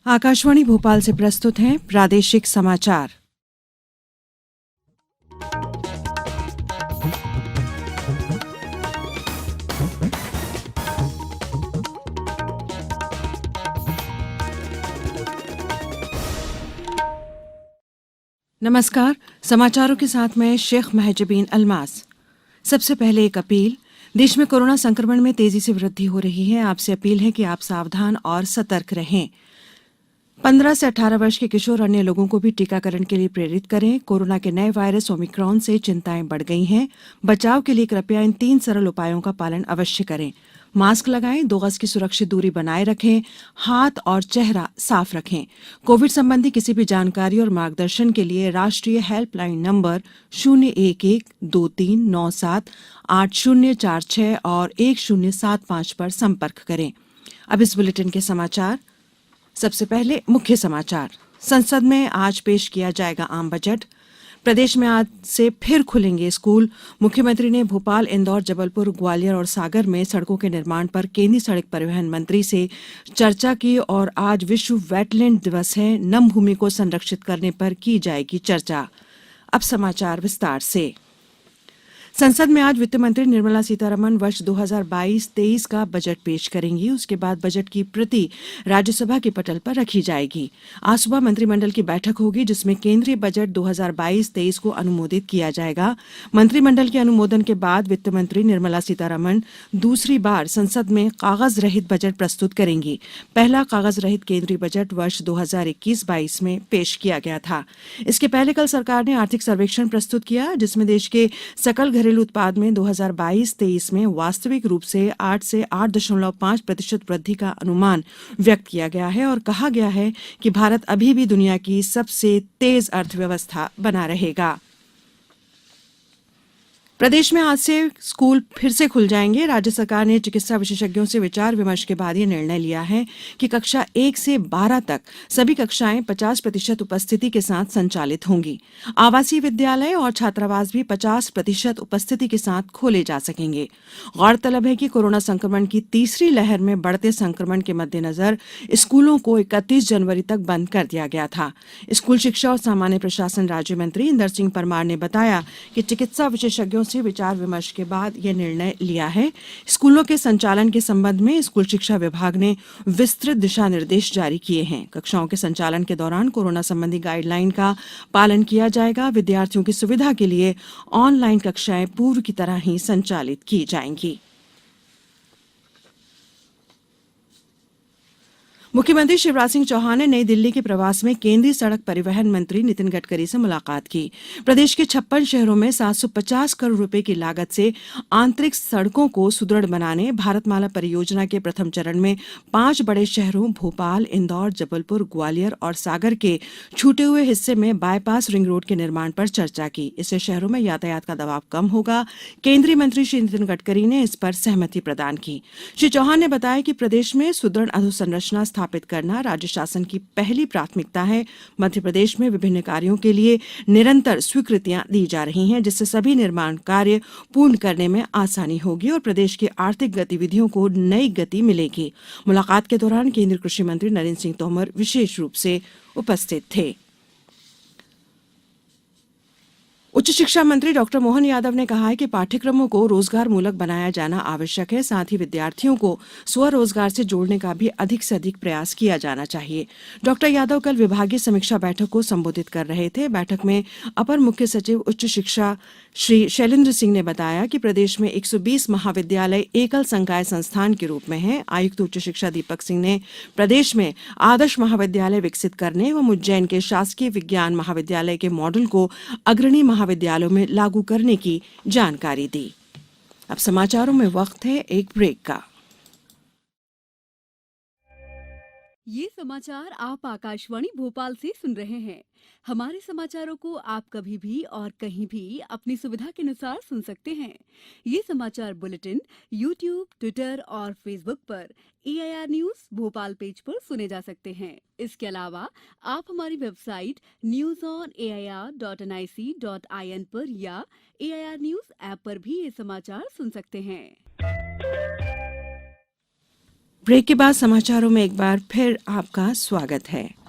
आकाशवाणी भोपाल से प्रस्तुत हैं प्रादेशिक समाचार। नमस्कार, समाचारों के साथ मैं शेख महजबीन अल्मास। सबसे पहले एक अपील। देश में कोरोना संक्रमण में तेजी से वृद्धि हो रही है। आपसे अपील है कि आप सावधान और सतर्क रहें। 15 से 18 वर्ष के किशोर अन्य लोगों को भी टीकाकरण के लिए प्रेरित करें। कोरोना के नए वायरस ओमिक्रॉन से चिंताएं बढ़ गई हैं। बचाव के लिए कृपया इन 3 सरल उपायों का पालन अवश्य करें। मास्क लगाएं, 2 गज की सुरक्षित दूरी बनाए रखें, हाथ और चेहरा साफ रखें। कोविड संबंधी किसी भी जानकारी और मार्गदर्शन के लिए राष्ट्रीय हेल्पलाइन नंबर 011-2397-8046 और 1075 पर संपर्क करें। अब इस बुलेटिन के समाचार। सबसे पहले मुख्य समाचार। संसद में आज पेश किया जाएगा आम बजट। प्रदेश में आज से फिर खुलेंगे स्कूल। मुख्यमंत्री ने भोपाल, इंदौर, जबलपुर, ग्वालियर और सागर में सड़कों के निर्माण पर केंद्रीय सड़क परिवहन मंत्री से चर्चा की और आज विश्व वेटलैंड दिवस है। नम भूमि को संरक्षित करने पर की जाएगी चर्चा। अब समाचार विस्तार से। संसद में आज वित्त मंत्री निर्मला सीतारमण वर्ष 2022-23 का बजट पेश करेंगी। उसके बाद बजट की प्रति राज्यसभा के पटल पर रखी जाएगी। आज सुबह मंत्रिमंडल की बैठक होगी जिसमें केंद्रीय बजट 2022-23 को अनुमोदित किया जाएगा। मंत्रिमंडल के अनुमोदन के बाद वित्त मंत्री निर्मला सीतारमण दूसरी बार संसद में कागज रहित बजट प्रस्तुत करेंगी। पहला कागज रहित केंद्रीय बजट वर्ष 2021-22 में पेश किया गया था। इसके पहले कल सरकार ने आर्थिक सर्वेक्षण प्रस्तुत किया जिसमें देश के सकल घरेलू उत्पाद में 2022-23 में वास्तविक रूप से 8 से 8.5% वृद्धि का अनुमान व्यक्त किया गया है और कहा गया है कि भारत अभी भी दुनिया की सबसे तेज अर्थव्यवस्था बना रहेगा। प्रदेश में आज से स्कूल फिर से खुल जाएंगे। राज्य सरकार ने चिकित्सा विशेषज्ञों से विचार विमर्श के बाद ये निर्णय लिया है कि कक्षा 1 से 12 तक सभी कक्षाएं 50% उपस्थिति के साथ संचालित होंगी। आवासीय विद्यालय और छात्रावास भी 50% उपस्थिति के साथ खोले जा सकेंगे। गौरतलब है कि कोरोना संक्रमण की तीसरी लहर में बढ़ते संक्रमण के मद्देनजर स्कूलों को 31 जनवरी तक बंद कर दिया गया था। स्कूल शिक्षा और सामान्य प्रशासन राज्य मंत्री इंदर सिंह परमार ने बताया कि चिकित्सा विशेषज्ञों से विचार विमर्श के बाद यह निर्णय लिया है। स्कूलों के संचालन के संबंध में स्कूल शिक्षा विभाग ने विस्तृत दिशा निर्देश जारी किए हैं। कक्षाओं के संचालन के दौरान कोरोना संबंधी गाइडलाइन का पालन किया जाएगा। विद्यार्थियों की सुविधा के लिए ऑनलाइन कक्षाएं पूर्व की तरह ही संचालित की जाएंगी। मुख्यमंत्री शिवराज सिंह चौहान ने नई दिल्ली के प्रवास में केंद्रीय सड़क परिवहन मंत्री नितिन गडकरी से मुलाकात की। प्रदेश के 56 शहरों में 750 करोड़ रुपए की लागत से आंतरिक सड़कों को सुदृढ़ बनाने, भारतमाला परियोजना के प्रथम चरण में 5 बड़े शहरों भोपाल, इंदौर, जबलपुर, ग्वालियर और सागर के छूटे हुए हिस्से में बाईपास रिंग रोड के निर्माण पर चर्चा की। इससे शहरों में यातायात का दबाव कम होगा। केंद्रीय मंत्री श्री नितिन गडकरी ने इस पर सहमति प्रदान की। श्री चौहान ने बताया कि प्रदेश में सुदृढ़ अधोसंरचना स्थापित करना राज्य शासन की पहली प्राथमिकता है। मध्य प्रदेश में विभिन्न कार्यों के लिए निरंतर स्वीकृतियां दी जा रही हैं जिससे सभी निर्माण कार्य पूर्ण करने में आसानी होगी और प्रदेश की आर्थिक गतिविधियों को नई गति मिलेगी। मुलाकात के दौरान केंद्रीय कृषि मंत्री नरेंद्र सिंह तोमर विशेष रूप से उपस्थित थे। उच्च शिक्षा मंत्री डॉक्टर मोहन यादव ने कहा है कि पाठ्यक्रमों को रोजगार मूलक बनाया जाना आवश्यक है। साथ ही विद्यार्थियों को स्वरोजगार से जोड़ने का भी अधिक से अधिक प्रयास किया जाना चाहिए। डॉक्टर यादव कल विभागीय समीक्षा बैठक को संबोधित कर रहे थे। बैठक में अपर मुख्य सचिव उच्च शिक्षा श्री शैलेंद्र सिंह ने बताया कि प्रदेश में 120 महाविद्यालय एकल संकाय संस्थान के रूप में हैं। आयुक्त उच्च शिक्षा दीपक सिंह ने प्रदेश में आदर्श महाविद्यालय विकसित करने एवं उज्जैन के शासकीय विज्ञान महाविद्यालय के मॉडल को अग्रणी महाविद्यालयों में लागू करने की जानकारी दी। अब समाचारों में वक्त है एक ब्रेक का। ये समाचार आप आकाशवाणी भोपाल से सुन रहे हैं। हमारे समाचारों को आप कभी भी और कहीं भी अपनी सुविधा के अनुसार सुन सकते हैं। ये समाचार बुलेटिन YouTube, ट्विटर और फेसबुक पर AIR न्यूज भोपाल पेज पर सुने जा सकते हैं। इसके अलावा आप हमारी वेबसाइट newsonair.nic.in पर या AIR न्यूज ऐप पर भी ये समाचार सुन सकते हैं। ब्रेक के बाद समाचारों में एक बार फिर आपका स्वागत है।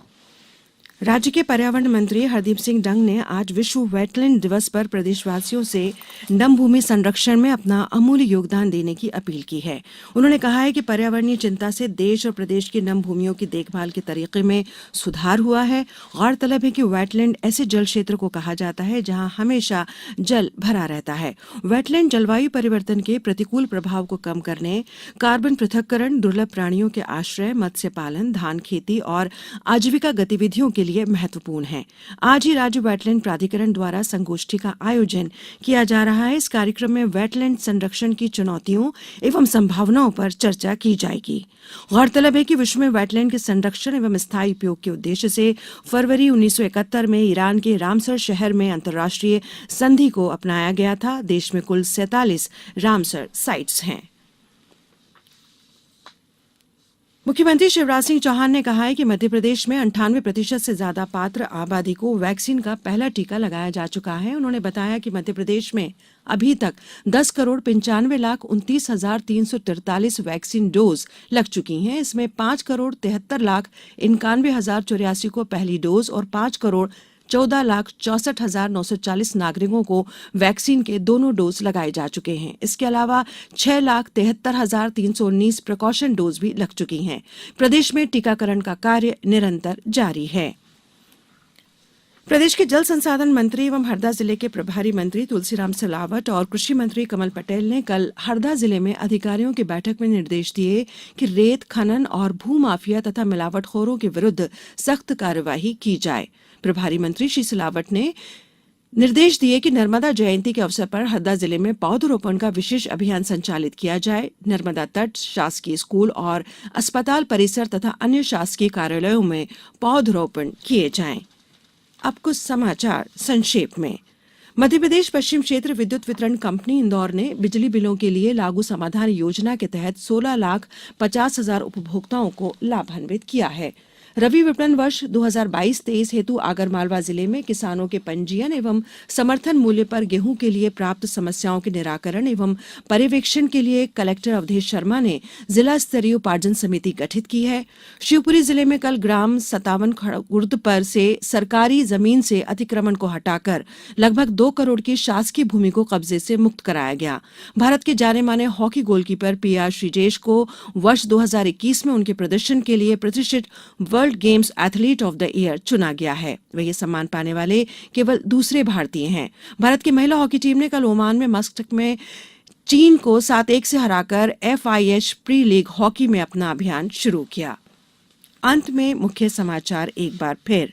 राज्य के पर्यावरण मंत्री हरदीप सिंह डंग ने आज विश्व वेटलैंड दिवस पर प्रदेशवासियों से नम भूमि संरक्षण में अपना अमूल्य योगदान देने की अपील की है। उन्होंने कहा है कि पर्यावरणीय चिंता से देश और प्रदेश की नम भूमियों की देखभाल के तरीके में सुधार हुआ है। गौरतलब है कि वेटलैंड ऐसे जल क्षेत्र को कहा जाता है जहां हमेशा जल भरा रहता है। वेटलैंड जलवायु परिवर्तन के प्रतिकूल प्रभाव को कम करने, कार्बन पृथक्करण, दुर्लभ प्राणियों के आश्रय, मत्स्य पालन, धान खेती और आजीविका गतिविधियों के लिए महत्वपूर्ण है। आज ही राज्य वेटलैंड प्राधिकरण द्वारा संगोष्ठी का आयोजन किया जा रहा है। इस कार्यक्रम में वेटलैंड संरक्षण की चुनौतियों एवं संभावनाओं पर चर्चा की जाएगी। गौरतलब है कि विश्व में वेटलैंड के संरक्षण एवं स्थायी उपयोग के उद्देश्य से फरवरी 1971 में ईरान के रामसर शहर में अंतर्राष्ट्रीय संधि को अपनाया गया था। देश में कुल 47 रामसर साइट्स हैं। मुख्यमंत्री शिवराज सिंह चौहान ने कहा है कि मध्य प्रदेश में 98% से ज्यादा पात्र आबादी को वैक्सीन का पहला टीका लगाया जा चुका है। उन्होंने बताया कि मध्य प्रदेश में अभी तक 10,95,29,343 वैक्सीन डोज लग चुकी हैं। इसमें 5,73,91,084 को पहली डोज और 5,14,64,940 नागरिकों को वैक्सीन के दोनों डोज लगाए जा चुके हैं। इसके अलावा 6,73,319 प्रिकॉशन डोज भी लग चुकी हैं। प्रदेश में टीकाकरण का कार्य निरंतर जारी है। प्रदेश के जल संसाधन मंत्री एवं हरदा जिले के प्रभारी मंत्री तुलसीराम सिलावट और कृषि मंत्री कमल पटेल ने कल हरदा जिले में अधिकारियों की बैठक में निर्देश दिए कि रेत खनन और भूमाफिया तथा मिलावटखोरों के विरुद्ध सख्त कार्यवाही की जाए। प्रभारी मंत्री श्री सिलावट ने निर्देश दिए कि नर्मदा जयंती के अवसर पर हरदा जिले में पौधरोपण का विशेष अभियान संचालित किया जाए। नर्मदा तट, शासकीय स्कूल और अस्पताल परिसर तथा अन्य शासकीय कार्यालयों में पौधरोपण किए जाएं। अब कुछ समाचार संक्षेप में। मध्य प्रदेश पश्चिम क्षेत्र विद्युत वितरण कंपनी इंदौर ने बिजली बिलों के लिए लागू समाधान योजना के तहत 16,50,000 उपभोक्ताओं को लाभान्वित किया है। रबी विपणन वर्ष 2022-23 हेतु आगरमालवा जिले में किसानों के पंजीयन एवं समर्थन मूल्य पर गेहूं के लिए प्राप्त समस्याओं के निराकरण एवं पर्यवेक्षण के लिए कलेक्टर अवधेश शर्मा ने जिला स्तरीय उपार्जन समिति गठित की है। शिवपुरी जिले में कल ग्राम 57 खुर्द पर से सरकारी जमीन से अतिक्रमण को हटाकर लगभग 2 करोड़ की शासकीय भूमि को कब्जे से मुक्त कराया गया। भारत के जाने माने हॉकी गोलकीपर पीआर श्रीजेश को वर्ष 2021 में उनके प्रदर्शन के लिए प्रतिष्ठित world games athlete of the year चुना गया है। वे ये सम्मान पाने वाले केवल दूसरे भारतीय हैं। भारत की महिला हॉकी टीम ने कल ओमान में मस्कट में चीन को 7-1 से हराकर FIH प्री लीग हॉकी में अपना अभियान शुरू किया। अंत में मुख्य समाचार एक बार फिर।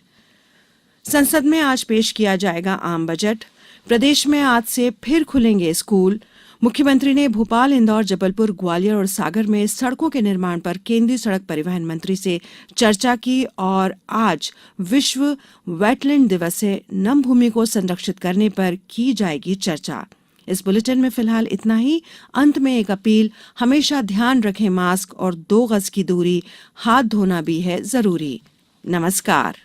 संसद में आज पेश किया जाएगा आम बजट। प्रदेश में आज से फिर खुलेंगे स्कूल। मुख्यमंत्री ने भोपाल, इंदौर, जबलपुर, ग्वालियर और सागर में सड़कों के निर्माण पर केंद्रीय सड़क परिवहन मंत्री से चर्चा की। और आज विश्व वेटलैंड दिवस है। नम भूमि को संरक्षित करने पर की जाएगी चर्चा। इस बुलेटिन में फिलहाल इतना ही। अंत में एक अपील, हमेशा ध्यान रखें मास्क और 2 गज की दूरी, हाथ धोना भी है जरूरी। नमस्कार।